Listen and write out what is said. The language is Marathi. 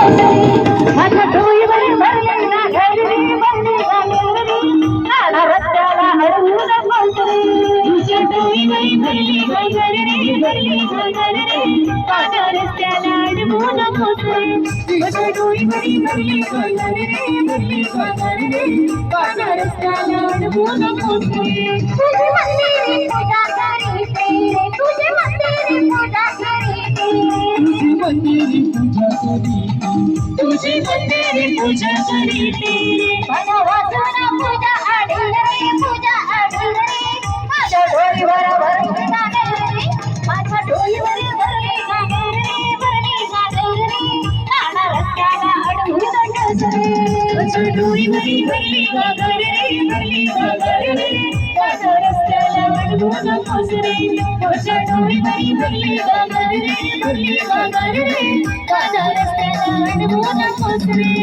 माझ्या डोईवर भरली ना घरी बंदी घालून नाना रस्त्याला अडवून पोचली तुझ्या डोईवर भरली भरली नाना रस्त्याला अडवून पोचली तुझ्या डोईवर भरली नाना रस्त्याला अडवून पोचली तुझी मंदिरी पूजा करीते तुझी मंदिरी पूजा करीते तुझी मंदिरी पूजा करीते तुझी मंदिरी पूजा करीते माझ्या वाचना पूजा आढळली माझ्या डोईवर भरली नागरी माझ्या डोईवर भरली नाना रस्त्याला अडवून पोचली तुझ्या डोईवर भरली नाना रस्त्याला अडवून पोचली तुझ्या डोईवर भरली नाना रस्त्याला अडवून पोचली